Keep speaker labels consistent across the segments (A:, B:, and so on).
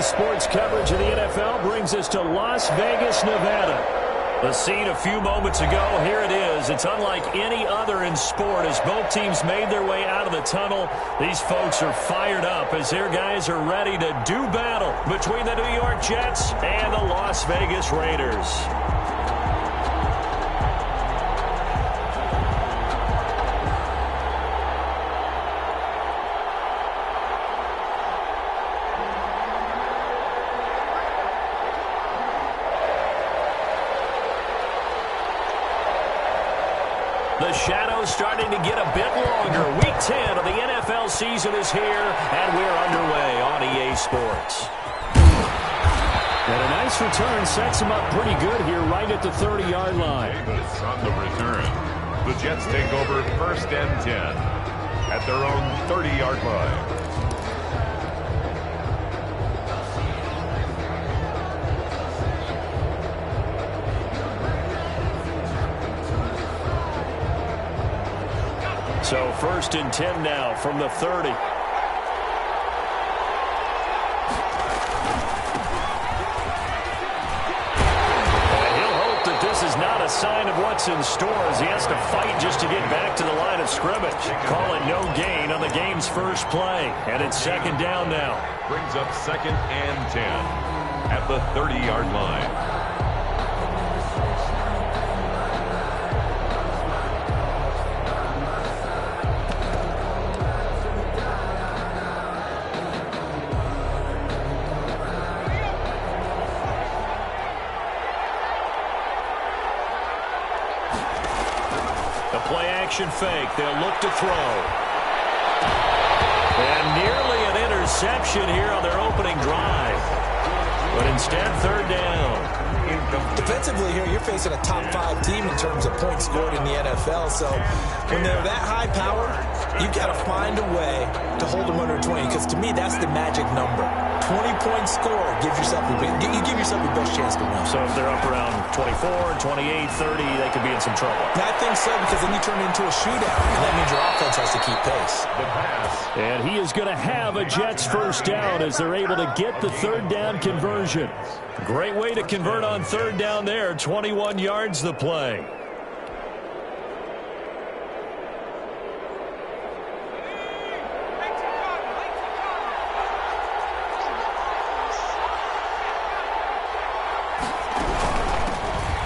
A: sports coverage of the NFL brings us to Las Vegas, Nevada. The scene a few moments ago, here it is. It's unlike any other in sport as both teams made their way out of the tunnel. These folks are fired up as their guys are ready to do battle between the New York Jets and the Las Vegas Raiders. The shadow's starting to get a bit longer. Week 10 of the NFL season is here, and we're underway on EA Sports.
B: And a nice return sets him up pretty good here right at the 30-yard line.
C: Davis on the return. The Jets take over 1st and 10 at their own 30-yard line.
A: So 1st and 10 now from the 30. And he'll hope that this is not a sign of what's in store as he has to fight just to get back to the line of scrimmage. Call it no gain on the game's first play. And it's 2nd down now.
C: Brings up 2nd and 10 at the 30-yard line.
A: Play-action fake. They'll look to throw. And nearly an interception here on their opening drive. But instead, 3rd down.
D: Defensively here, you're facing a top 5 team in terms of points scored in the NFL. So when they're that high power, you've got to find a way to hold them under 20. Because to me, that's the magic number. 20-point score gives yourself you give yourself your best chance to win.
A: So if they're up around 24, 28, 30, they could be in some trouble.
D: I think so, because then you turn it into a shootout, and that means your offense has to keep pace.
A: And he is going to have a Jets 1st down as they're able to get the 3rd down conversion. Great way to convert on 3rd down there. 21 yards the play.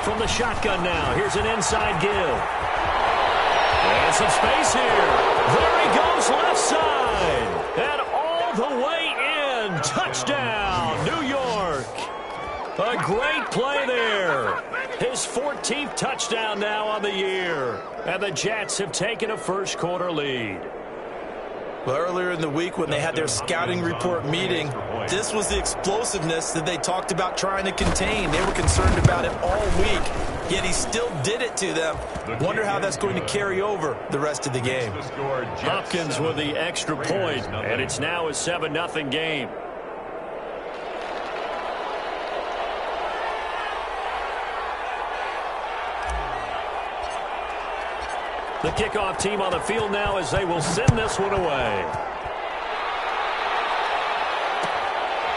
A: From the shotgun now, here's an inside give. And some space here. There he goes, left side. And all the way in. Touchdown, New York. A great play there. His 14th touchdown now on the year. And the Jets have taken a first-quarter lead.
D: Well, earlier in the week when they had their scouting report meeting, this was the explosiveness that they talked about trying to contain. They were concerned about it all week, yet he still did it to them. Wonder how that's going to carry over the rest of the game.
A: Hopkins with the extra point, and it's now a 7-0 game. The kickoff team on the field now as they will send this one away.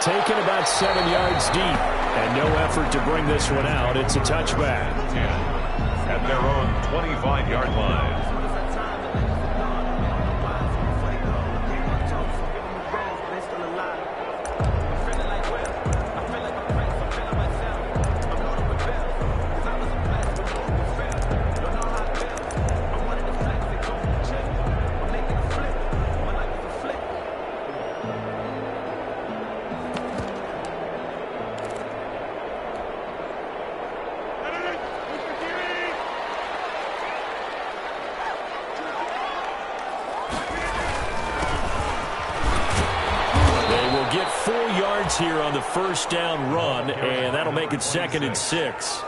B: Taken about 7 yards deep, and no effort to bring this one out. It's a touchback.
C: At their own 25-yard line.
A: Get 4 yards here on the 1st down run, and that'll make it 2nd and 6.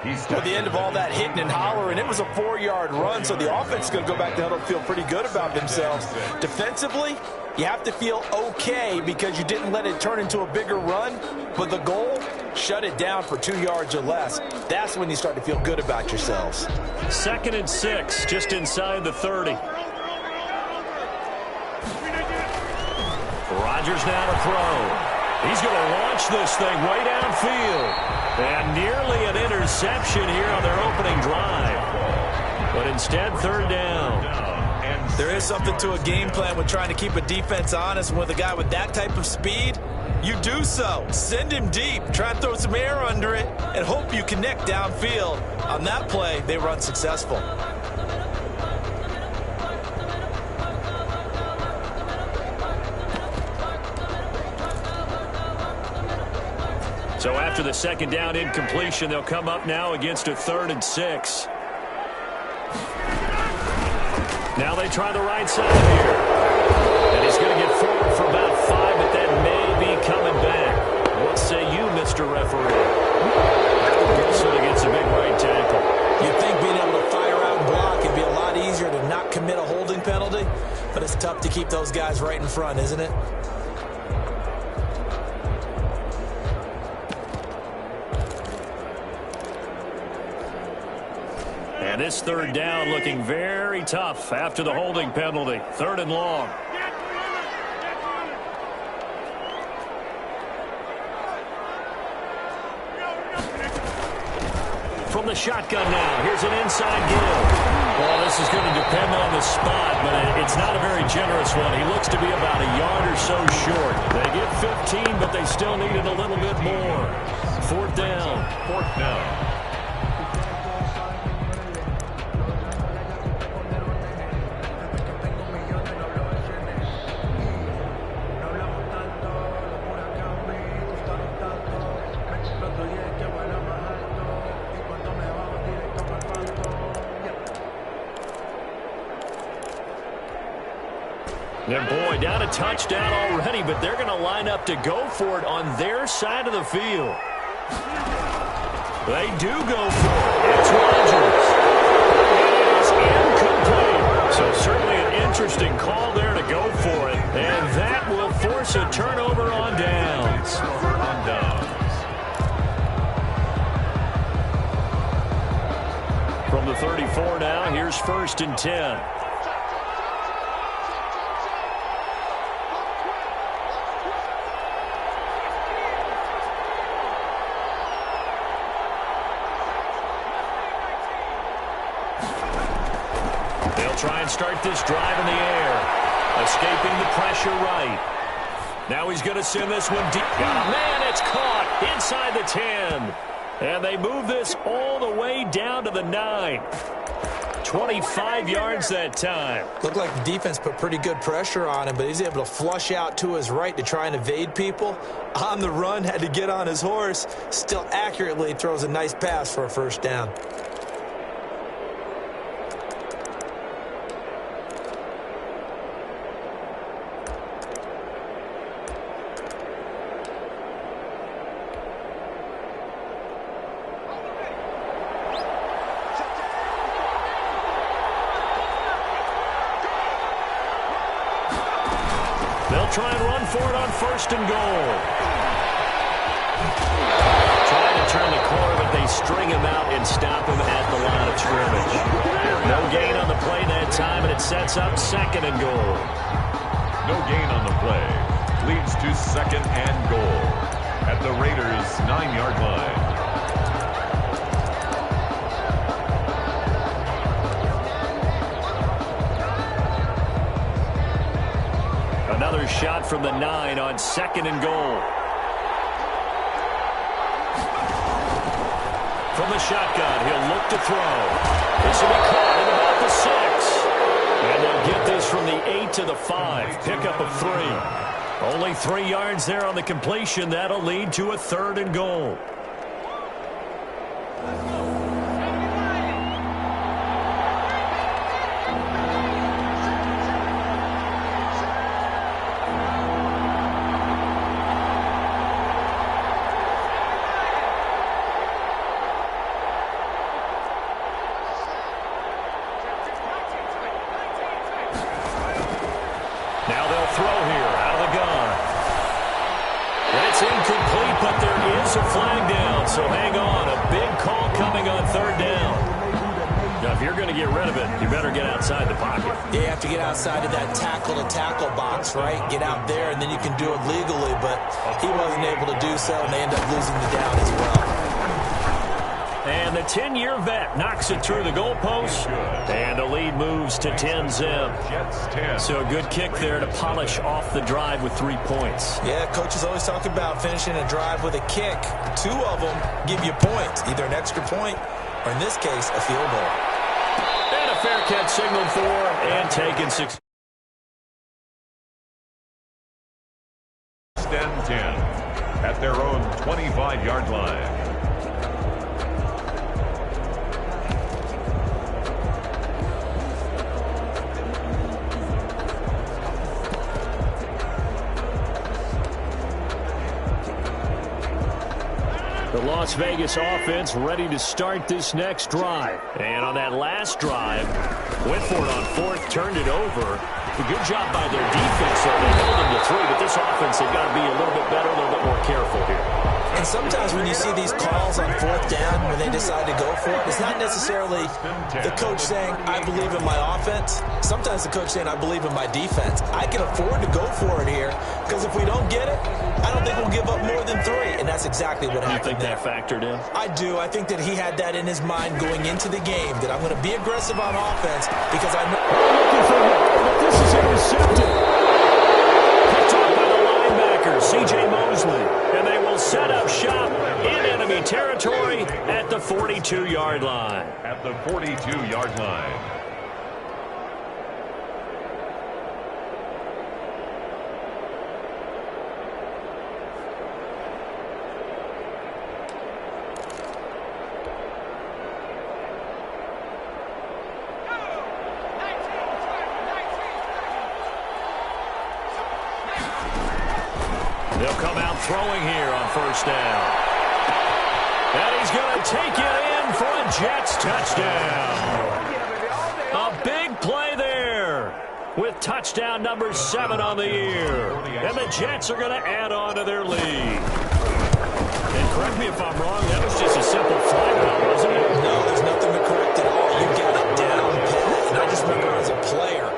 D: At the end of all that hitting and hollering, it was a 4-yard run, so the offense is going to go back to huddle and feel pretty good about themselves. Defensively, you have to feel okay because you didn't let it turn into a bigger run, but the goal, shut it down for 2 yards or less. That's when you start to feel good about yourselves.
A: 2nd and 6, just inside the 30. Rodgers now to throw. He's going to launch this thing way downfield. And nearly an interception here on their opening drive. But instead, third down.
D: There is something to a game plan with trying to keep a defense honest. With a guy with that type of speed, you do so. Send him deep. Try and throw some air under it and hope you connect downfield. On that play, they were unsuccessful.
A: So after the second down incompletion, they'll come up now against a 3rd and 6. Now they try the right side here. And he's going to get forward for about 5, but that may be coming back. What say you, Mr. Referee? So he gets a big right tackle.
D: You'd think being able to fire out and block would be a lot easier to not commit a holding penalty, but it's tough to keep those guys right in front, isn't it?
A: And this third down looking very tough after the holding penalty. 3rd and long. From the shotgun now, here's an inside give. Well, this is going to depend on the spot, but it's not a very generous one. He looks to be about a yard or so short. They get 15, but they still needed a little bit more. 4th down.
C: 4th down.
A: And boy, down a touchdown already, but they're going to line up to go for it on their side of the field. They do go for it. It's Rodgers. It is incomplete. So certainly an interesting call there to go for it. And that will force a turnover on downs. From the 34 now, here's 1st and 10. Try and start this drive in the air. Escaping the pressure right. Now he's going to send this one deep. Oh, man, it's caught inside the 10. And they move this all the way down to the 9. 25 yards that time.
D: Looked like the defense put pretty good pressure on him, but he's able to flush out to his right to try and evade people. On the run, had to get on his horse. Still accurately throws a nice pass for a 1st down.
A: Try and run for it on 1st and goal. Trying to turn the corner, but they string him out and stop him at the line of scrimmage. No gain on the play that time, and it sets up 2nd and goal.
C: No gain on the play. Leads to 2nd and goal at the Raiders' 9-yard line.
A: Another shot from the 9 on 2nd and goal. From the shotgun, he'll look to throw. This will be caught at about the 6. And they'll get this from the 8 to the 5. Pickup of 3. Only 3 yards there on the completion. That'll lead to a 3rd and goal. A flag down, so hang on. A big call coming on 3rd down. Now, if you're going going to get rid of it, you better get outside the pocket.
D: Yeah, you have to get outside of that tackle-to-tackle box, right? Get out there, and then you can do it legally, but he wasn't able to do so, and they end up losing the down as well.
A: And the 10-year vet knocks it through the goalpost, and the lead moves to 10-zip. So a good kick there to polish off the drive with 3 points.
D: Yeah, coaches always talk about finishing a drive with a kick. 2 of them give you points, either an extra point or, in this case, a field goal.
A: And a fair catch signaled for and taken 6.
C: 10 at their own 25-yard line.
B: The Las Vegas offense ready to start this next drive.
A: And on that last drive, went for it on 4th, turned it over. A good job by their defense, so they held them to 3, but this offense, they've got to be a little bit better, a little bit more careful here.
D: And sometimes when you see these calls on 4th down, when they decide to go for it, it's not necessarily the coach saying, I believe in my offense. Sometimes the coach saying, I believe in my defense. I can afford to go for it here, because if we don't get it, I don't think we'll give up more than 3. And that's exactly what happened there.
A: You think that factored in?
D: I do. I think that he had that in his mind going into the game, that I'm going to be aggressive on offense because I know.
B: Looking for him, but this is intercepted.
A: Picked up by the linebacker, C.J. Mosley. And they will set up shop in enemy territory at the 42-yard line.
C: At the 42-yard line.
A: They'll come out throwing here on 1st down. And he's going to take it in for a Jets touchdown. A big play there with touchdown number 7 on the year. And the Jets are going to add on to their lead. And correct me if I'm wrong, that was just a simple fly route, wasn't it?
D: No, there's nothing to correct at all. You got it down, Pat. And I just remember as a player,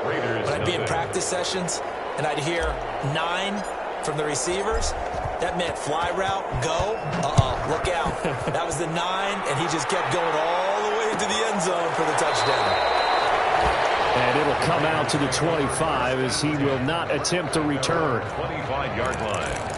D: when I'd be in practice sessions, and I'd hear 9 from the receivers, that meant fly route, go, look out. That was the 9, and he just kept going all the way into the end zone for the touchdown.
B: And it'll come out to the 25 as he will not attempt to return.
C: 25-yard line.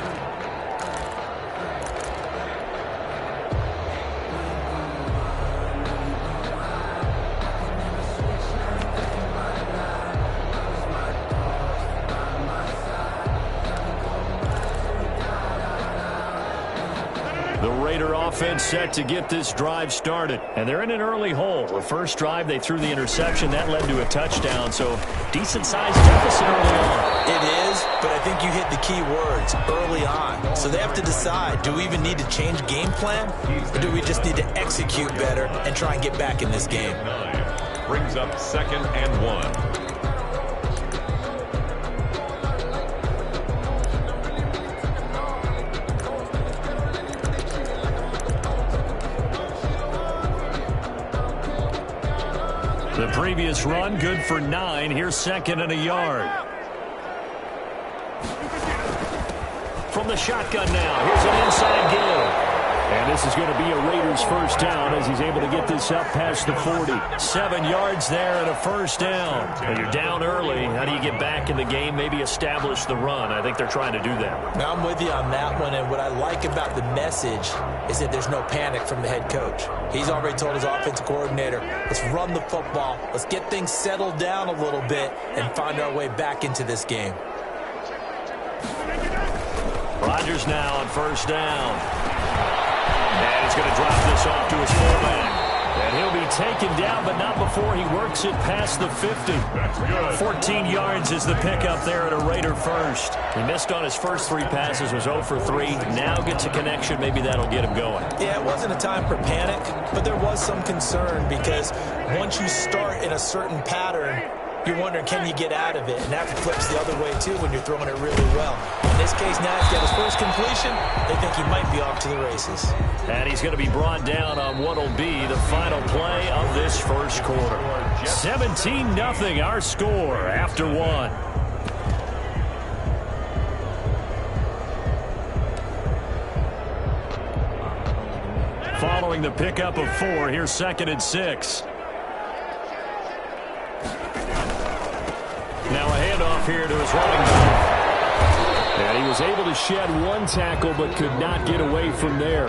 A: Offense set to get this drive started. And they're in an early hole. The first drive, they threw the interception. That led to a touchdown. So decent-sized deficit early on.
D: It is, but I think you hit the key words, early on. So they have to decide, do we even need to change game plan? Or do we just need to execute better and try and get back in this game?
C: Brings up 2nd and 1.
A: The previous run, good for 9. Here's 2nd and a yard. From the shotgun now, here's an inside give.
B: And this is going to be a Raiders 1st down as he's able to get this up past the 40.
A: 7 yards there and a 1st down. When you're down early, how do you get back in the game, maybe establish the run? I think they're trying to do that.
D: Now, I'm with you on that one, and what I like about the message is that there's no panic from the head coach. He's already told his offensive coordinator, let's run the football, let's get things settled down a little bit and find our way back into this game.
A: Rodgers now on 1st down. And he's going to drop this off to his fullback. And he'll be taken down, but not before he works it past the 50.
C: That's good.
A: 14 yards is the pickup there at a Raider 1st. He missed on his first 3 passes, was 0 for 3. Now gets a connection. Maybe that'll get him going.
D: Yeah, it wasn't a time for panic, but there was some concern because once you start in a certain pattern, you're wondering, can you get out of it? And that flips the other way, too, when you're throwing it really well. In this case, now he's got his first completion. They think he might be off to the races.
A: And he's going to be brought down on what will be the final play of this first quarter. 17-0 our score after one. Following the pickup of 4, here's 2nd and 6. Now a handoff here to his running back. And he was able to shed one tackle but could not get away from there.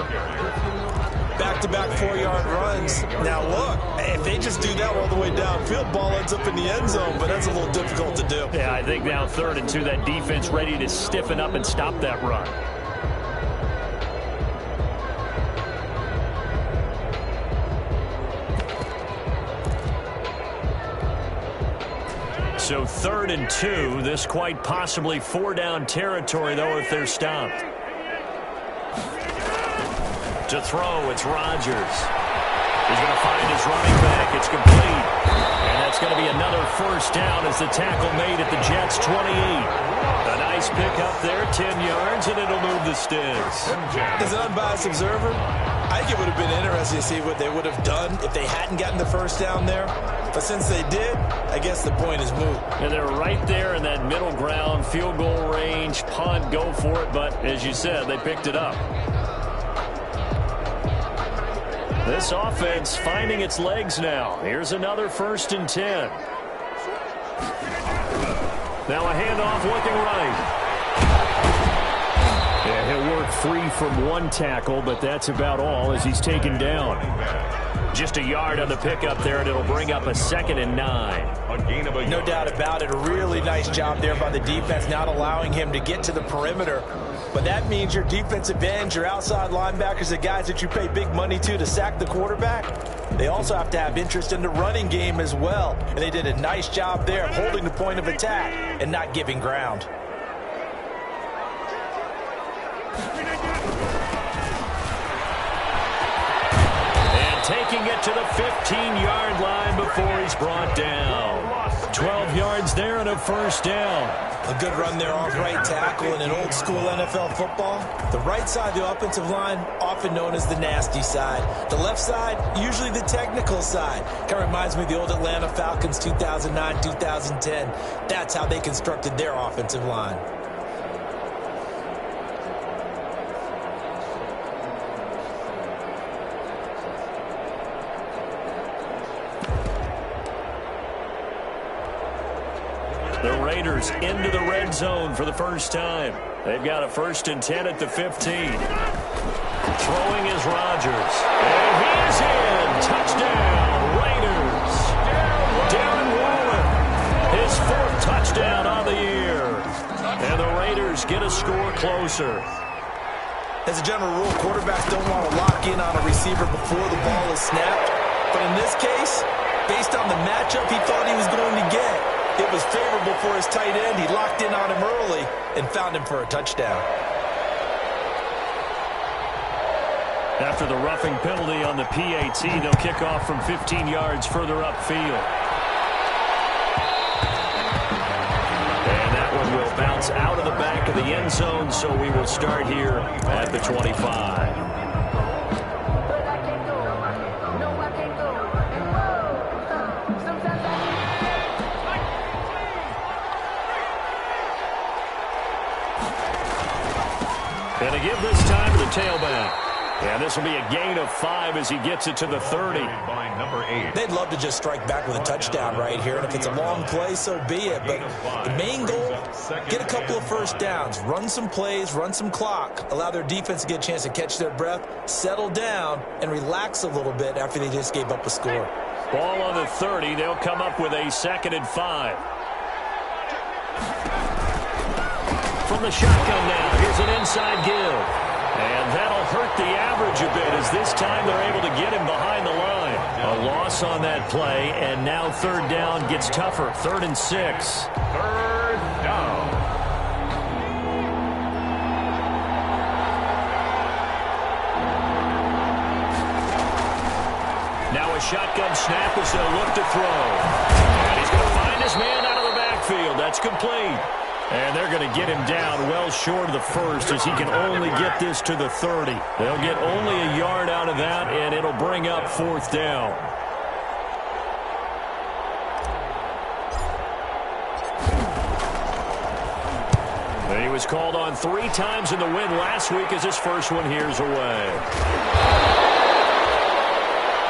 D: Back-to-back 4-yard runs. Now look, if they just do that all the way downfield, ball ends up in the end zone, but that's a little difficult to do.
A: Yeah, I think now 3rd and 2, that defense ready to stiffen up and stop that run. So 3rd and 2, this quite possibly 4-down territory, though, if they're stopped. To throw, it's Rodgers. He's going to find his running back. It's complete. And that's going to be another first down as the tackle made at the Jets' 28. A nice pickup there, 10 yards, and it'll move the sticks.
D: As an unbiased observer, I think it would have been interesting to see what they would have done if they hadn't gotten the first down there. But since they did, I guess the point is moot.
A: And they're right there in that middle ground, field goal range, punt, go for it. But as you said, they picked it up. This offense finding its legs now. Here's another 1st and 10. Now a handoff looking right. Yeah, he'll work free from one tackle, but that's about all as he's taken down. Just a yard on the pickup there, and it'll bring up a 2nd and 9.
D: No doubt about it. A really nice job there by the defense, not allowing him to get to the perimeter. But that means your defensive ends, your outside linebackers, the guys that you pay big money to sack the quarterback, they also have to have interest in the running game as well. And they did a nice job there of holding the point of attack and not giving ground.
A: Taking it to the 15-yard line before he's brought down. 12 yards there and a first down.
D: A good run there off right tackle in an old-school NFL football. The right side of the offensive line, often known as the nasty side. The left side, usually the technical side. Kind of reminds me of the old Atlanta Falcons 2009, 2010. That's how they constructed their offensive line.
A: The Raiders into the red zone for the first time. They've got a 1st and 10 at the 15. Throwing is Rodgers. And he is in. Touchdown, Raiders. Darren Waller, his 4th touchdown on the year. And the Raiders get a score closer.
D: As a general rule, quarterbacks don't want to lock in on a receiver before the ball is snapped. But in this case, based on the matchup he thought he was going to get, it was favorable for his tight end. He locked in on him early and found him for a touchdown.
A: After the roughing penalty on the PAT, they'll kick off from 15 yards further upfield. And that one will bounce out of the back of the end zone, so we will start here at the 25. And to give this time to the tailback. And this will be a gain of 5 as he gets it to the 30.
C: By number 8.
D: They'd love to just strike back with a touchdown right here. And if it's a long play, so be it. But the main goal, get a couple of first downs. Run some plays, run some clock. Allow their defense to get a chance to catch their breath, settle down, and relax a little bit after they just gave up a score.
A: Ball on the 30. They'll come up with a 2nd and 5. From the shotgun now, here's an inside give. And that'll hurt the average a bit as this time they're able to get him behind the line. A loss on that play, and now 3rd down gets tougher. 3rd and 6.
C: 3rd down.
A: Now a shotgun snap as they'll look to throw. And he's going to find his man out of the backfield. That's complete.
B: And they're going to get him down well short of the first as he can only get this to the 30. They'll get only a yard out of that, and it'll bring up 4th down. He was called on 3 times in the win last week as his first one here's away.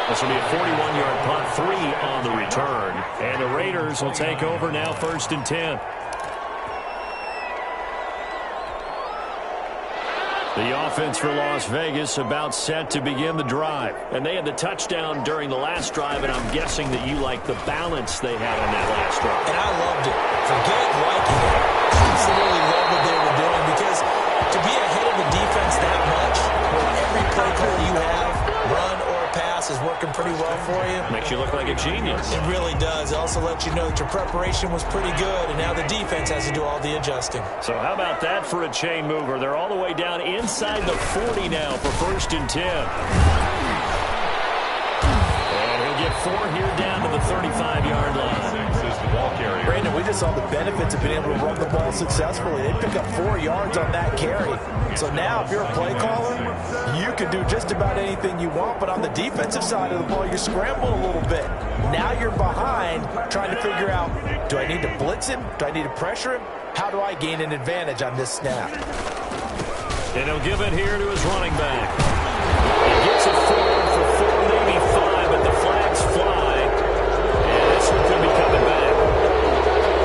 B: This will be a 41-yard punt, 3 on the return. And the Raiders will take over now 1st and 10. The offense for Las Vegas about set to begin the drive. And they had the touchdown during the last drive, and I'm guessing that you like the balance they had on that last drive.
D: And I loved it. Forget liking it. Absolutely love what they were doing, because to be ahead of the defense that much, where every play call you have, run or pass, is working pretty well for you.
B: Makes you look like a genius.
D: It really does. It also lets you know that your preparation was pretty good, and now the defense has to do all the adjusting.
B: So how about that for a chain mover? They're all the way down inside the 40 now for 1st and 10. And he'll get 4 here down to the 35-yard line.
D: Brandon, we just saw the benefits of being able to run the ball successfully. They pick up 4 yards on that carry. So now if you're a play caller, you can do just about anything you want, but on the defensive side of the ball, you're scrambling a little bit. Now you're behind trying to figure out, do I need to blitz him? Do I need to pressure him? How do I gain an advantage on this snap?
B: And he'll give it here to his running back. He gets it forward for 4, maybe 5, but the flags fly. And this one's going to be coming back.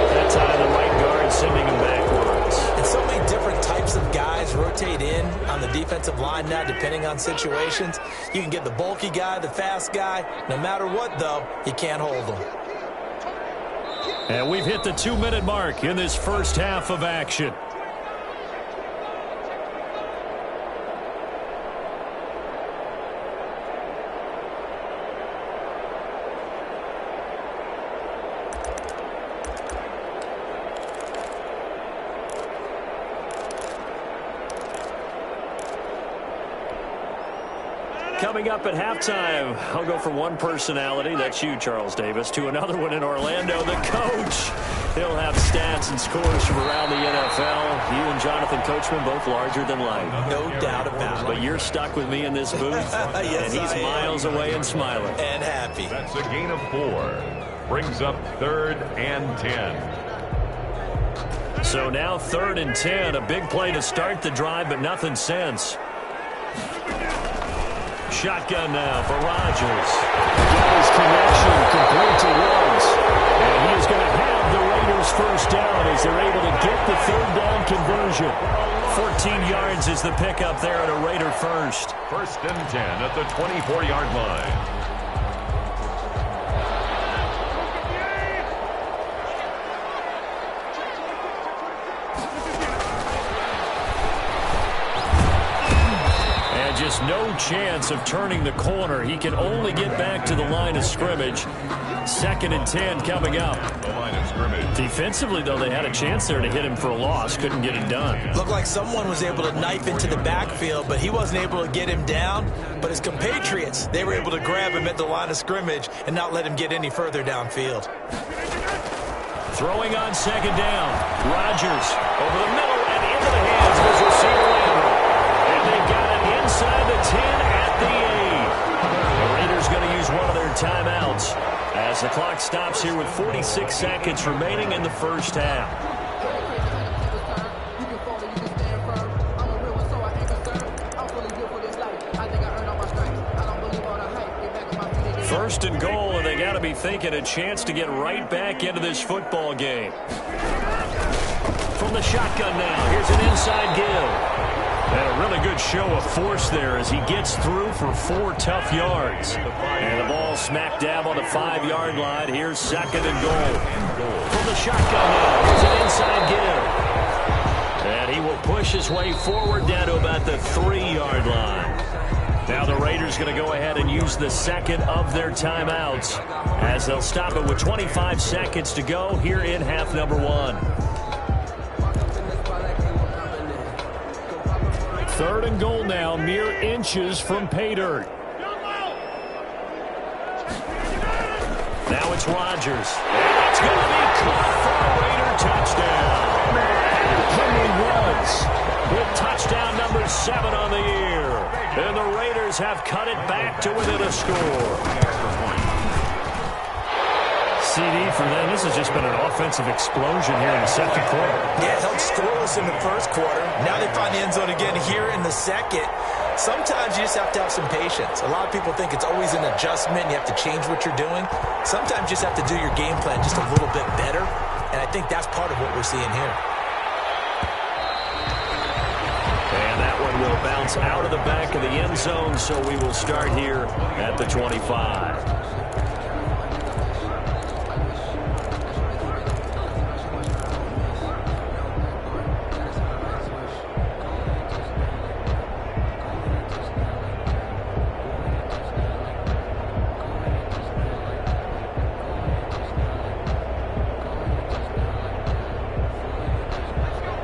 B: That time the right guard sending him backwards.
D: And so many different types of guys rotate in on the defensive line now, depending on situations. You can get the bulky guy, the fast guy. No matter what, though, you can't hold them.
B: And we've hit the 2-minute mark in this first half of action. Coming up at halftime, I'll go from one personality, that's you, Charles Davis, to another one in Orlando, the coach. He'll have stats and scores from around the NFL. You and Jonathan Coachman, both larger than life.
D: No doubt about it.
B: But you're stuck with me in this booth,
D: yes,
B: and he's miles away and smiling.
D: And happy.
C: That's a gain of 4. Brings up 3rd and 10.
B: So now 3rd and 10, a big play to start the drive, but nothing since. Shotgun now for Rodgers. Got his connection complete to Woods. And he is going to have the Raiders first down as they're able to get the 3rd down conversion. 14 yards is the pickup there at a Raider first.
C: 1st and 10 at the 24-yard line.
B: Just no chance of turning the corner. He can only get back to the line of scrimmage. 2nd and 10 coming up.
C: The line of scrimmage.
B: Defensively, though, they had a chance there to hit him for a loss. Couldn't get it done.
D: Looked like someone was able to knife into the backfield, but he wasn't able to get him down. But his compatriots, they were able to grab him at the line of scrimmage and not let him get any further downfield.
B: Throwing on 2nd down. Rodgers over the middle and into the hands of his receiver. And they've got it inside the 10 at the 8. The Raiders going to use one of their timeouts as the clock stops here with 46 seconds remaining in the first half. 1st and goal, and they got to be thinking a chance to get right back into this football game. From the shotgun now, here's an inside give. And a really good show of force there as he gets through for 4 tough yards. And the ball smack dab on the 5-yard line. Here's 2nd and goal. From the shotgun now, here's an inside give. And he will push his way forward down to about the 3-yard line. Now the Raiders going to go ahead and use the 2nd of their timeouts as they'll stop it with 25 seconds to go here in half number 1. 3rd and goal now, mere inches from pay dirt. Now it's Rodgers. And it's going to be caught for a Raider touchdown.
A: 7 on the year. And the Raiders have cut it back to within a score. CD for them. This has just been an offensive explosion here in the second quarter.
D: Yeah, held scoreless in the first quarter. Now they find the end zone again here in the second. Sometimes you just have to have some patience. A lot of people think it's always an adjustment. You have to change what you're doing. Sometimes you just have to do your game plan just a little bit better. And I think that's part of what we're seeing here.
A: And that one will bounce out of the back of the end zone, so we will start here at the 25.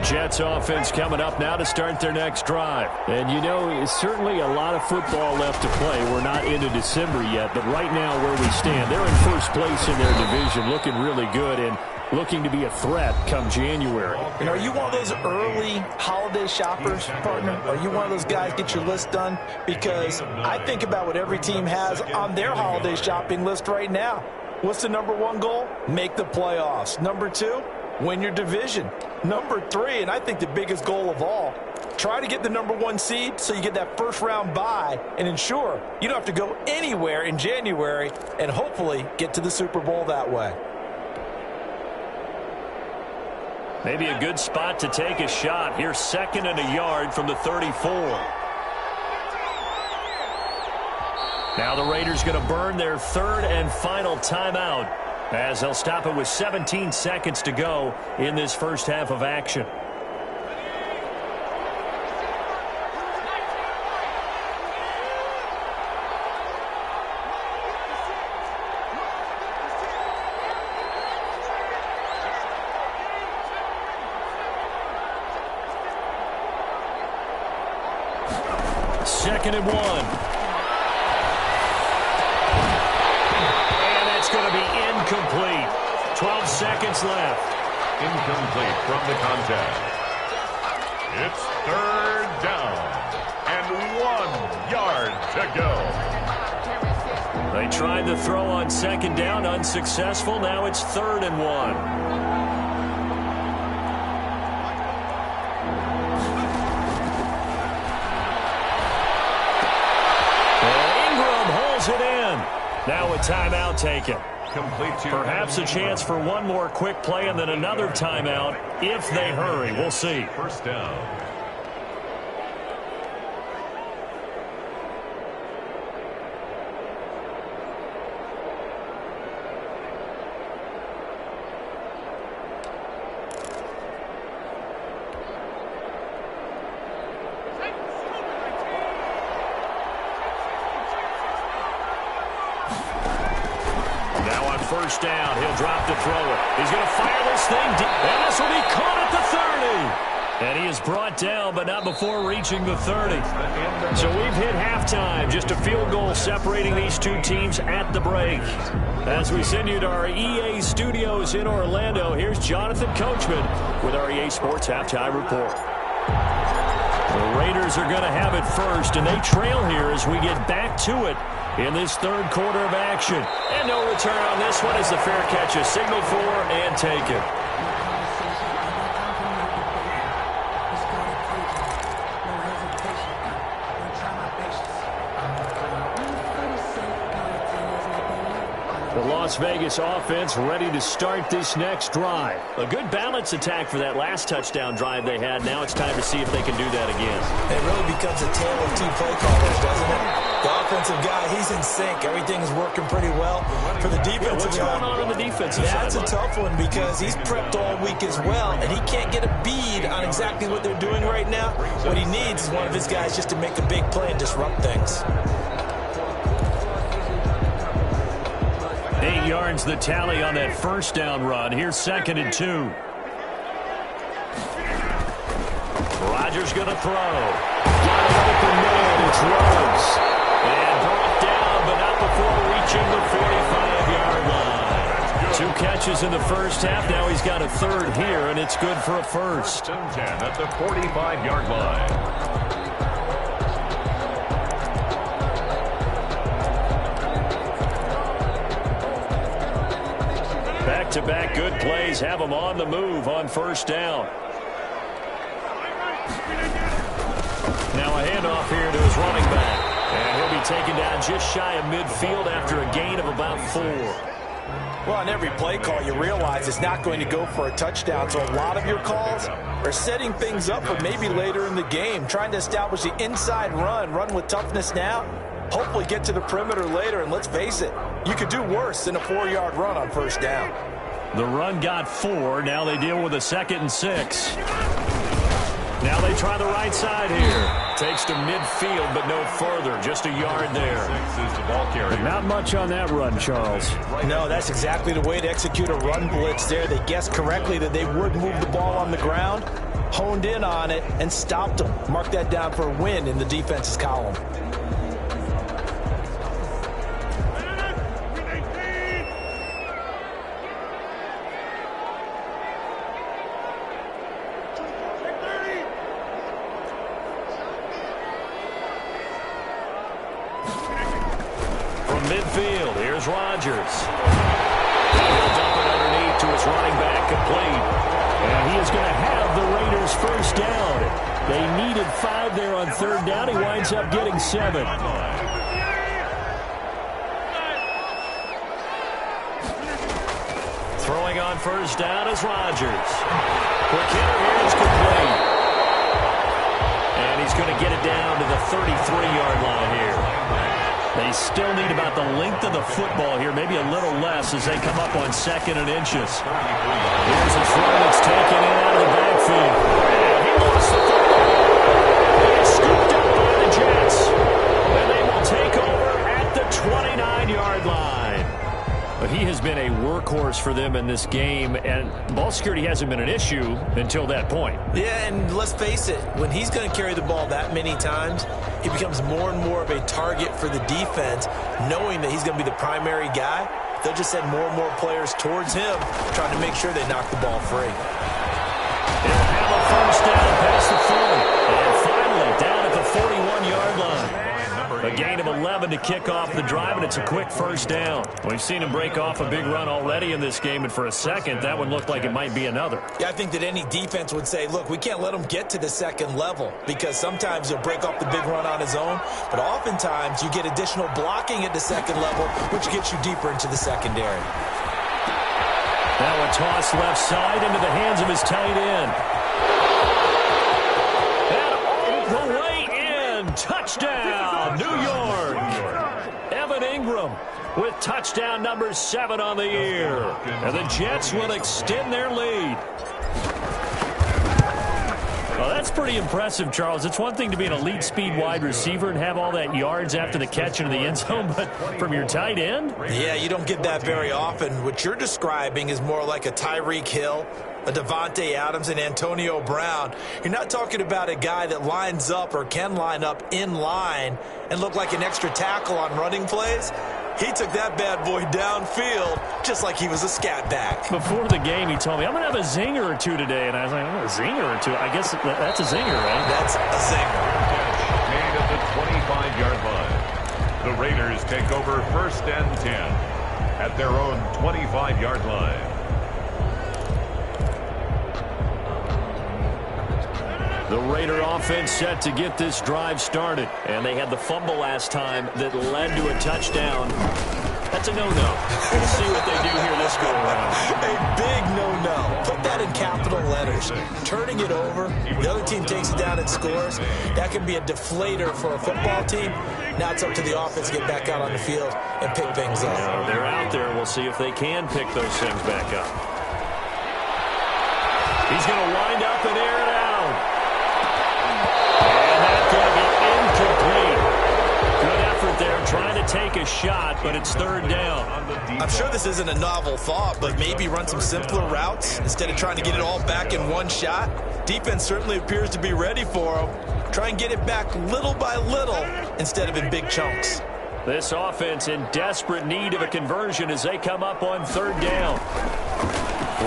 A: Jets offense coming up now to start their next drive. And, you know, it's certainly a lot of football left to play. We're not into December yet, but right now where we stand, they're in first place in their division, looking really good and looking to be a threat come January.
D: And are you one of those early holiday shoppers, partner? Are you one of those guys get your list done? Because I think about what every team has on their holiday shopping list right now. What's the number one goal? Make the playoffs. Number two, win your division. Number three, and I think the biggest goal of all, try to get the number one seed so you get that first round bye and ensure you don't have to go anywhere in January and hopefully get to the Super Bowl that way.
A: Maybe a good spot to take a shot. Here's 2nd and a yard from the 34. Now the Raiders going to burn their 3rd and final timeout, as they'll stop it with 17 seconds to go in this first half of action. Second and 1. Incomplete. 12 seconds left.
C: Incomplete from the contact. It's 3rd down and 1 yard to go.
A: They tried the throw on 2nd down, unsuccessful. Now it's 3rd and 1. Ingram holds it in. Now a timeout taken. Perhaps a chance for one more quick play and then another timeout if they hurry. We'll see.
C: First down.
A: First down. He'll drop to throw it. He's going to fire this thing deep. And this will be caught at the 30. And he is brought down, but not before reaching the 30. So we've hit halftime. Just a field goal separating these two teams at the break. As we send you to our EA studios in Orlando, here's Jonathan Coachman with our EA Sports Halftime Report. The Raiders are going to have it first, and they trail here as we get back to it in this 3rd quarter of action. And no return on this one as the fair catch is signaled for and taken. The Las Vegas offense ready to start this next drive. A good balance attack for that last touchdown drive they had. Now it's time to see if they can do that again.
D: It really becomes a tale of two play callers, doesn't it? The offensive guy, he's in sync. Everything is working pretty well. For the defensive
A: what's
D: guy,
A: going on the defensive side?
D: That's a tough one because he's prepped all week as well, and he can't get a bead on exactly what they're doing right now. What he needs is one of his guys just to make a big play and disrupt things.
A: 8 yards the tally on that first down run. Here's 2nd and 2. Rodgers going to throw. Got it open man. It's Rhodes. And brought down, but not before reaching the 45-yard line. 2 catches in the first half. Now he's got a 3rd here, and it's good for a first.
C: 1st and 10 at the 45-yard line.
A: Back-to-back good plays have them on the move on first down. Now a handoff here to his running back. And he'll be taken down just shy of midfield after a gain of about 4.
D: Well, on every play call, you realize it's not going to go for a touchdown. So a lot of your calls are setting things up for maybe later in the game, trying to establish the inside run with toughness now, hopefully get to the perimeter later. And let's face it, you could do worse than a 4-yard run on first down.
A: The run got 4. Now they deal with a 2nd and 6. Now they try the right side here. Takes to midfield, but no further. Just a yard there.
C: 6 is the ball carrier.
A: Not much on that run, Charles.
D: No, that's exactly the way to execute a run blitz there. They guessed correctly that they would move the ball on the ground, honed in on it, and stopped them. Mark that down for a win in the defense's column.
A: Midfield, here's Rodgers. He'll dump it underneath to his running back, complete. And he is going to have the Raiders first down. They needed 5 there on third down. He winds up getting 7. Throwing on first down is Rodgers. Quick hitter here is complete. And he's going to get it down to the 33-yard line here. They still need about the length of the football here, maybe a little less as they come up on 2nd and inches. Here's a throw that's taken in out of the backfield. And he lost the football. It's scooped up by the Jets. And they will take over at the 29-yard line. But he has been a workhorse for them in this game, and ball security hasn't been an issue until that point.
D: Yeah, and let's face it, when he's going to carry the ball that many times, he becomes more and more of a target for the defense, knowing that he's going to be the primary guy. They'll just send more and more players towards him, trying to make sure they knock the ball free.
A: They'll have a first down past the 40, and finally down at the 41-yard line. A gain of 11 to kick off the drive, and it's a quick first down. We've seen him break off a big run already in this game, and for a second, that one looked like it might be another.
D: Yeah, I think that any defense would say, look, we can't let him get to the second level, because sometimes he'll break off the big run on his own, but oftentimes you get additional blocking at the second level, which gets you deeper into the secondary.
A: Now a toss left side into the hands of his tight end. And all the way in. Touchdown, New York. Evan Ingram with touchdown number 7 on the year. And the Jets will extend their lead. Well, that's pretty impressive, Charles. It's one thing to be an elite speed wide receiver and have all that yards after the catch into the end zone, but from your tight end?
D: Yeah, you don't get that very often. What you're describing is more like a Tyreek Hill, a Devontae Adams, and Antonio Brown. You're not talking about a guy that lines up or can line up in line and look like an extra tackle on running plays. He took that bad boy downfield just like he was a scat back.
A: Before the game, he told me, I'm going to have a zinger or two today. And I was like, oh, a zinger or two? I guess that's a zinger, right?
D: That's a zinger.
C: Made at the 25-yard line. The Raiders take over 1st and 10 at their own 25-yard line.
A: The Raider offense set to get this drive started. And they had the fumble last time that led to a touchdown. That's a no-no. We'll see what they do here this go-around.
D: A big no-no. Put that in capital letters. Turning it over, the other team takes it down and scores. That can be a deflator for a football team. Now it's up to the offense to get back out on the field and pick things up.
A: Yeah, they're out there. We'll see if they can pick those things back up. He's going to wind up and air it out. And that's going to be incomplete. Good effort there, trying to take a shot, but it's 3rd down.
D: I'm sure this isn't a novel thought, but maybe run some simpler routes instead of trying to get it all back in one shot. Defense certainly appears to be ready for him. Try and get it back little by little instead of in big chunks.
A: This offense in desperate need of a conversion as they come up on 3rd down.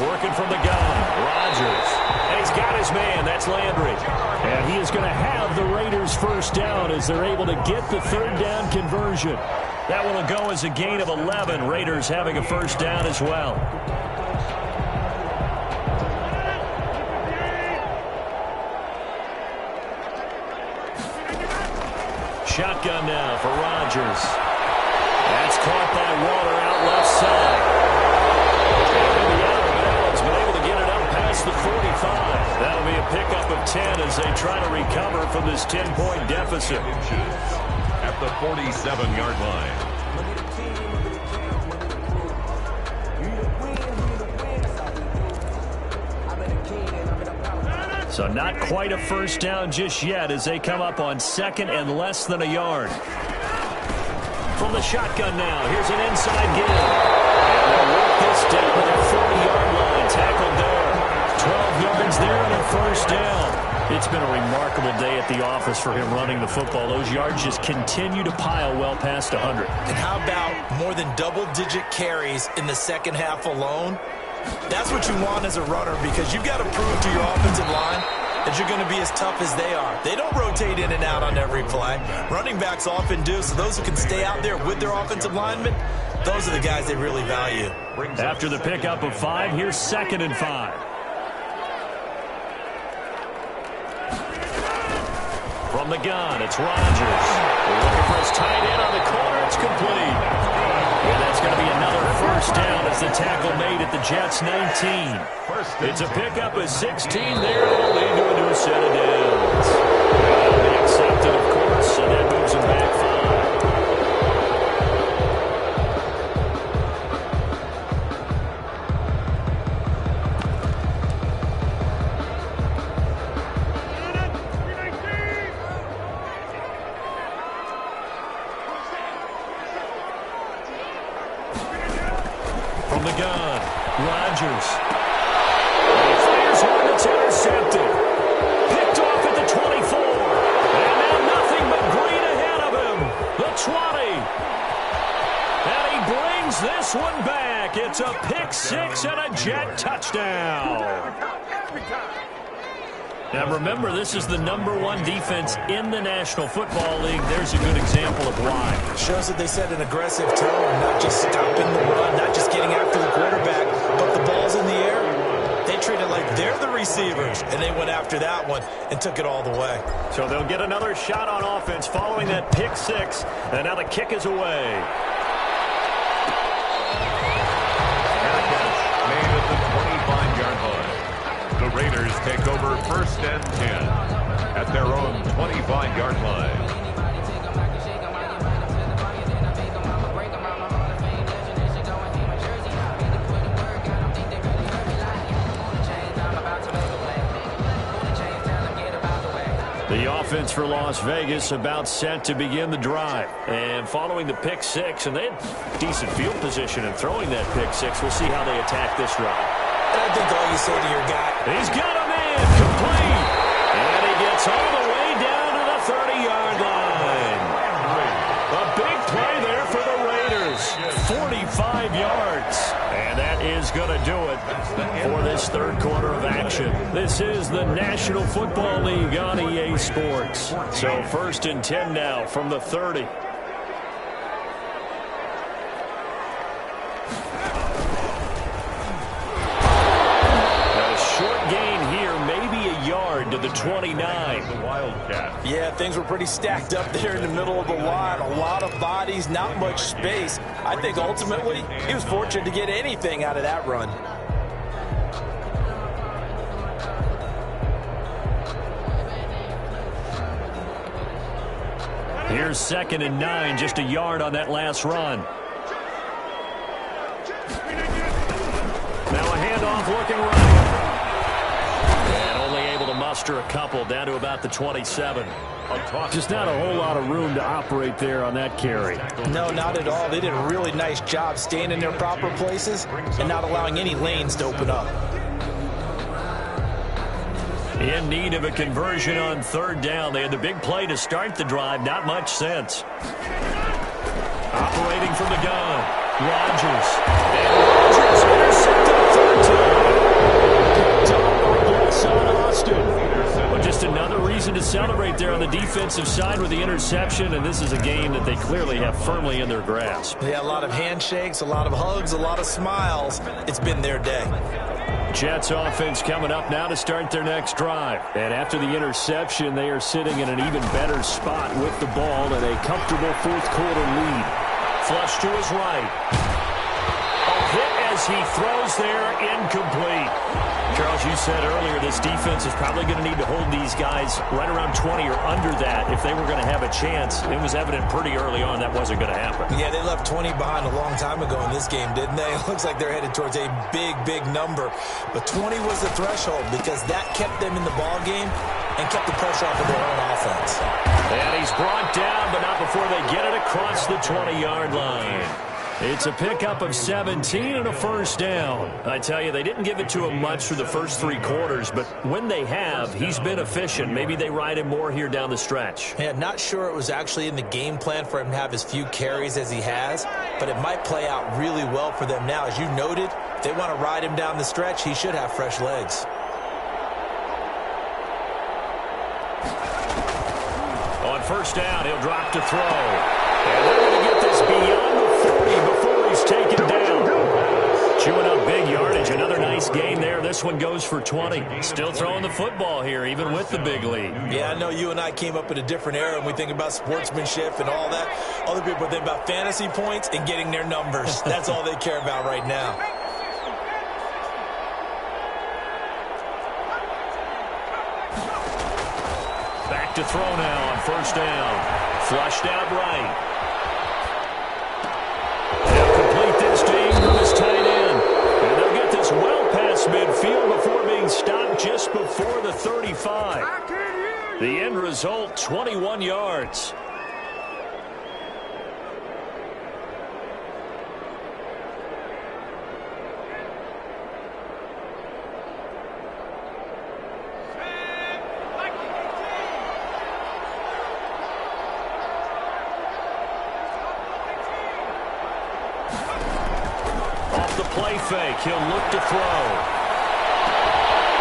A: Working from the gun, Rodgers. And he's got his man, that's Landry. And he is going to have the Raiders first down as they're able to get the 3rd down conversion. That one will go as a gain of 11. Raiders having a first down as well. shotgun now for Rodgers. That's caught by Waller out left side. And the out of bounds, but able to get it up past the 45. That'll be a pickup of 10 as they try to recover from this 10-point deficit.
C: At the 47-yard line.
A: So not quite a first down just yet as they come up on second and less than a yard. From the shotgun now, here's an inside give. And they'll work this down to their 40-yard line. Tackled there. 12 yards there and a first down. It's been a remarkable day at the office for him running the football. Those yards just continue to pile well past 100.
D: And how about more than double-digit carries in the second half alone? That's what you want as a runner, because you've got to prove to your offensive line that you're going to be as tough as they are. They don't rotate in and out on every play. Running backs often do, so those who can stay out there with their offensive linemen, those are the guys they really value.
A: After the pickup of 5, here's 2nd and 5. From the gun, it's Rodgers. Looking for his tight end on the corner. It's complete. And that's going to be another first down as the tackle made at the Jets' 19. It's a pickup of 16 there. It'll lead to a new set of downs. That'll be accepted, of course, and that moves him back 5. From the gun, Rodgers. He fires one that's intercepted. Picked off at the 24. And now nothing but green ahead of him. The 20. And he brings this one back. It's a pick 6 and a Jet touchdown. Now remember, this is the #1 defense in the National Football League. There's a good example of why.
D: Shows that they set an aggressive tone, not just stopping the run, not just getting after the quarterback, but the ball's in the air. They treat it like they're the receivers, and they went after that one and took it all the way.
A: So they'll get another shot on offense following that pick 6, and now the kick is away.
C: Made at the 25-yard line. The Raiders take over 1st and 10 at their own 25-yard line.
A: The offense for Las Vegas about set to begin the drive. And following the pick 6, and they had decent field position in throwing that pick 6. We'll see how they attack this drive.
D: I think all you say to your guy,
A: He's got him in, complete. And he gets all the way down to the 30-yard line. A big play there for the Raiders. 45 yards. And that is going to do it for this third quarter of action. This is the National Football League on EA Sports. So 1st and 10 now from the 30. To the 29.
C: The Wildcat.
D: yeah, things were pretty stacked up there in the middle of the line. A lot of bodies, not much space. I think ultimately he was fortunate to get anything out of that run.
A: Here's 2nd and 9, just a yard on that last run. Now a handoff looking right. Muster a couple down to about the 27. Just not a whole lot of room to operate there on that carry.
D: No, not at all. They did a really nice job staying in their proper places and not allowing any lanes to open up.
A: In need of a conversion on 3rd down. They had the big play to start the drive. Not much sense. Operating from the gun. Rodgers. And Rodgers intercepted 3rd down. Yes, on Austin. But just another reason to celebrate there on the defensive side with the interception, and this is a game that they clearly have firmly in their grasp.
D: Yeah, a lot of handshakes, a lot of hugs, a lot of smiles. It's been their day.
A: Jets offense coming up now to start their next drive. And after the interception, they are sitting in an even better spot with the ball and a comfortable fourth-quarter lead. Flush to his right. A hit as he throws there, incomplete. Charles, you said earlier this defense is probably going to need to hold these guys right around 20 or under that if they were going to have a chance. It was evident pretty early on that wasn't going to happen.
D: Yeah, they left 20 behind a long time ago in this game, didn't they? It looks like they're headed towards a big, big number. But 20 was the threshold because that kept them in the ball game and kept the pressure off of their own offense.
A: And he's brought down, but not before they get it across the 20-yard line. It's a pickup of 17 and a first down. I tell you, they didn't give it to him much through the first three quarters, but when they have, he's been efficient. Maybe they ride him more here down the stretch.
D: Yeah, not sure it was actually in the game plan for him to have as few carries as he has, but it might play out really well for them now. As you noted, if they want to ride him down the stretch, he should have fresh legs.
A: On first down, he'll drop to throw. And they're going to get this beyond the 40 before he's taken down. Chewing up big yardage. Another nice gain there. This one goes for 20. Still throwing the football here, even with the big lead.
D: Yeah, I know you and I came up in a different era, and we think about sportsmanship and all that. Other people think about fantasy points and getting their numbers. That's all they care about right now.
A: Back to throw now on first down. Flushed out right. They'll complete this to Ingram as tight end. And they'll get this well past midfield before being stopped just before the 35. The end result, 21 yards. Play fake. He'll look to throw.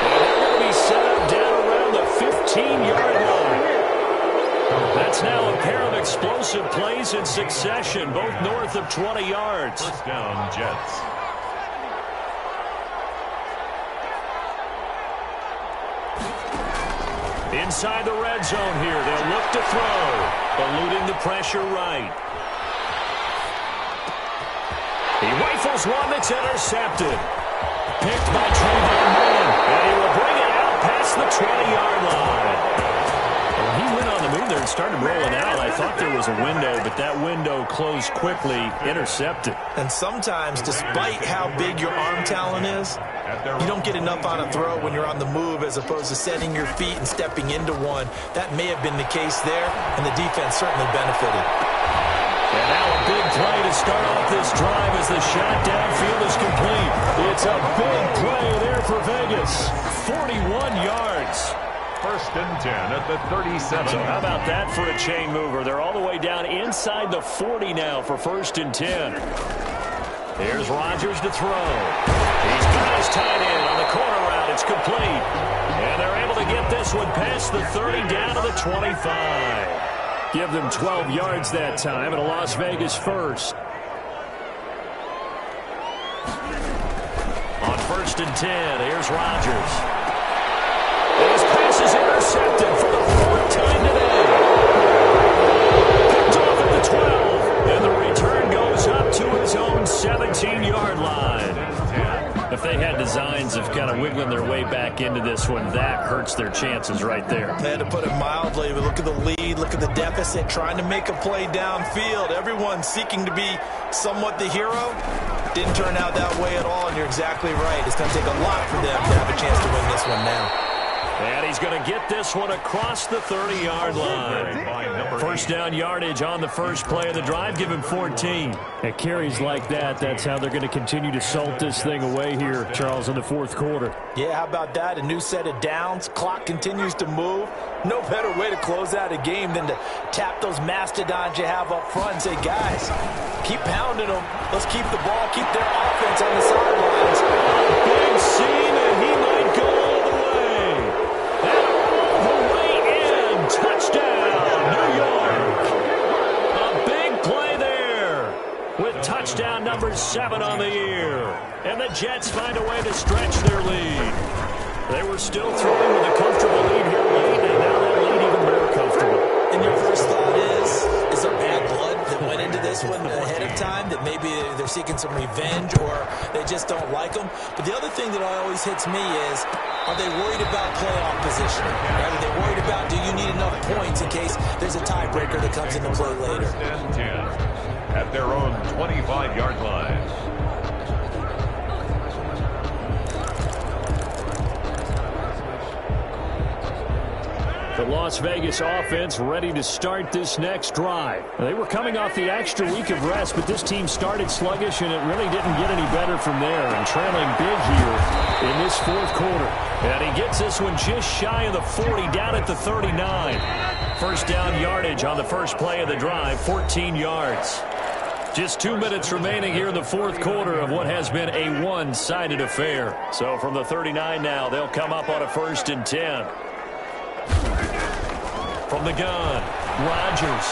A: And they're going to be set up down around the 15-yard line. That's now a pair of explosive plays in succession, both north of 20 yards.
C: First down, Jets.
A: Inside the red zone here. They'll look to throw. Eluding the pressure right. He rifles one that's intercepted. Picked by Trayvon Mullen. And he will bring it out past the 20-yard line. Well, he went on the move there and started rolling out. I thought there was a window, but that window closed quickly, intercepted.
D: And sometimes, despite how big your arm talent is, you don't get enough on a throw when you're on the move as opposed to setting your feet and stepping into one. That may have been the case there, and the defense certainly benefited.
A: And now a big play to start off this drive as the shot downfield is complete. It's a big play there for Vegas. 41 yards.
C: First and 10 at the 37.
A: So how about that for a chain mover? They're all the way down inside the 40 now for first and 10. Here's Rodgers to throw. He's got his tight end on the corner route. It's complete. And they're able to get this one past the 30 down to the 25. Give them 12 yards that time and a Las Vegas first. On first and 10, here's Rodgers. And his pass is intercepted for the fourth time today. Picked off at the 12. And the return goes up to his own 17-yard line. If they had designs of kind of wiggling their way back into this one, that hurts their chances right there.
D: They had to put it mildly, but look at the lead, look at the deficit, trying to make a play downfield. Everyone seeking to be somewhat the hero. Didn't turn out that way at all, and you're exactly right. It's going to take a lot for them to have a chance to win this one now.
A: And he's going to get this one across the 30-yard line. First down yardage on the first play of the drive. Give him 14. At carries like that, that's how they're going to continue to salt this thing away here, Charles, in the fourth quarter.
D: Yeah, how about that? A new set of downs. Clock continues to move. No better way to close out a game than to tap those mastodons you have up front and say, guys, keep pounding them. Let's keep the ball, keep their offense on the sidelines.
A: Big scene, and he might go all the way. And all the way in. Touchdown, New York. A big play there with touchdown number 7 on the year. And they the Jets find a way to stretch their lead. They were still throwing with a comfortable lead here late, and now that lead even more comfortable.
D: And your first thought is there bad blood that went into this one ahead of time, that maybe they're seeking some revenge or they just don't like them? But the other thing that always hits me is, are they worried about playoff positioning? Right? Are they worried about, do you need enough points in case there's a tiebreaker that comes into play later?
C: First and 10 at their own 25-yard line.
A: The Las Vegas offense ready to start this next drive. They were coming off the extra week of rest, but this team started sluggish, and it really didn't get any better from there. And trailing big here in this fourth quarter. And he gets this one just shy of the 40, down at the 39. First down yardage on the first play of the drive, 14 yards. Just 2 minutes remaining here in the fourth quarter of what has been a one-sided affair. So from the 39 now, they'll come up on a 1st and 10. From the gun, Rodgers.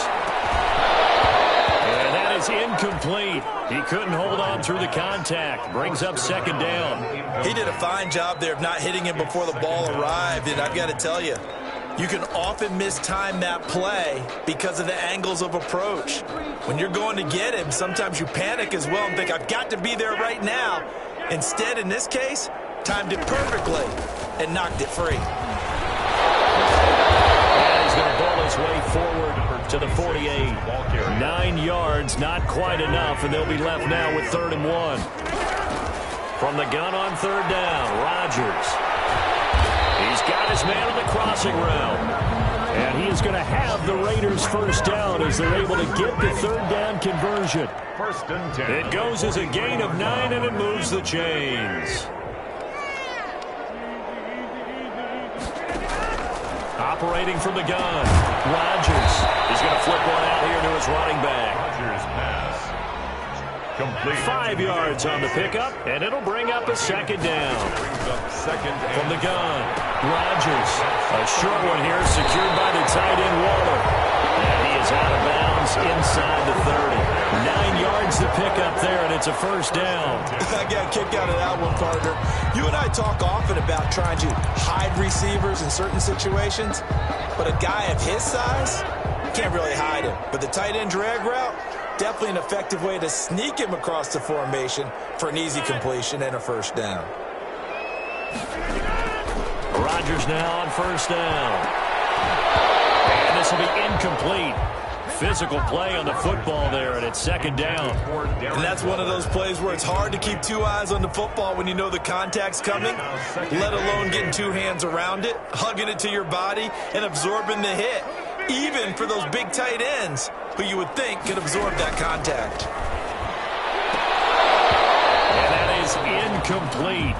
A: And that is incomplete. He couldn't hold on through the contact. Brings up 2nd down.
D: He did a fine job there of not hitting him before the ball arrived. And I've got to tell you, you can often mistime that play because of the angles of approach. When you're going to get him, sometimes you panic as well and think, I've got to be there right now. Instead, in this case, timed it perfectly and knocked it free.
A: Going to ball his way forward to the 48. 9 yards, not quite enough, and they'll be left now with 3rd and 1. From the gun on 3rd down, Rodgers. He's got his man on the crossing route. And he is going to have the Raiders' first down as they're able to get the 3rd down conversion.
C: 1st and 10.
A: It goes as a gain of 9, and it moves the chains. Operating from the gun, Rodgers is going to flip one out here to his running back.
C: Rodgers pass. Complete.
A: 5 yards on the pickup, and it'll bring up a 2nd down.
C: Brings up 2nd
A: From
C: and
A: the gun, Rodgers. A short one here, secured by the tight end, Waller. And he is out of bounds inside the 30. 9 yards to pick up there, and it's a 1st down.
D: I got a kick out of that one, partner. You and I talk often about trying to hide receivers in certain situations, but a guy of his size can't really hide him. But the tight end drag route, definitely an effective way to sneak him across the formation for an easy completion and a 1st down.
A: Rodgers now on 1st down. And this will be incomplete. Physical play on the football there, and it's 2nd down.
D: And that's one of those plays where it's hard to keep 2 eyes on the football when you know the contact's coming, let alone getting 2 hands around it, hugging it to your body, and absorbing the hit, even for those big tight ends who you would think could absorb that contact.
A: And that is incomplete.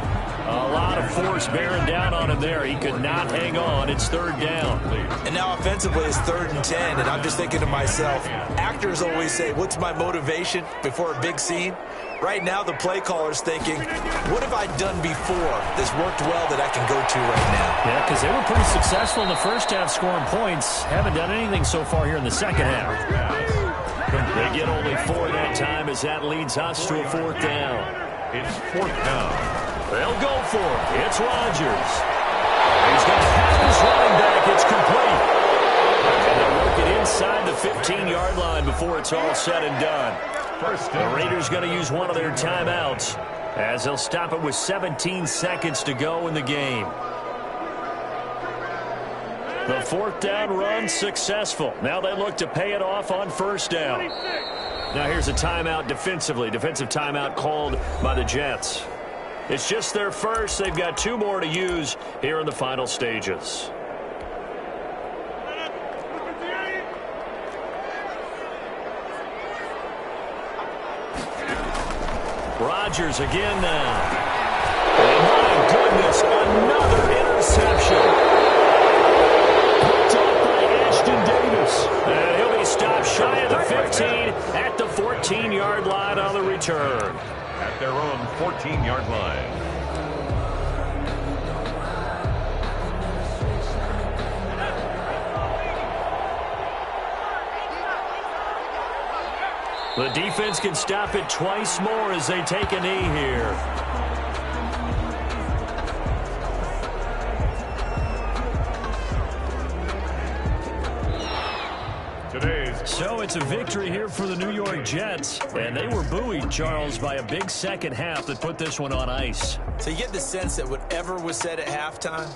A: A lot of force bearing down on him there. He could not hang on. It's 3rd down.
D: And now offensively it's 3rd and 10, and I'm just thinking to myself, actors always say, what's my motivation before a big scene? Right now the play caller's thinking, what have I done before that's worked well that I can go to right now?
A: Yeah, because they were pretty successful in the first half scoring points. Haven't done anything so far here in the second half. They get only 4 that time as that leads us to a 4th down.
C: It's 4th down.
A: They'll go for it. It's Rodgers. He's going to have his running back. It's complete. And they'll work it inside the 15-yard line before it's all said and done. The Raiders going to use one of their timeouts as they'll stop it with 17 seconds to go in the game. The 4th down run successful. Now they look to pay it off on 1st down. Now here's a timeout defensively. Defensive timeout called by the Jets. It's just their first. They've got 2 more to use here in the final stages. Rodgers again now. And my goodness, another interception. Picked off by Ashton Davis. And he'll be stopped shy of the 15 at the 14-yard line on the return.
C: At their own 14-yard line.
A: The defense can stop it twice more as they take a knee here.
C: today's...
A: So it's a victory here for the New York Jets, and they were buoyed, Charles, by a big second half that put this one on ice.
D: So you get the sense that whatever was said at halftime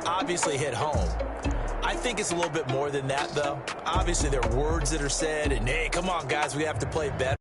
D: obviously hit home. I think it's a little bit more than that, though. Obviously, there are words that are said, and, hey, come on, guys, we have to play better.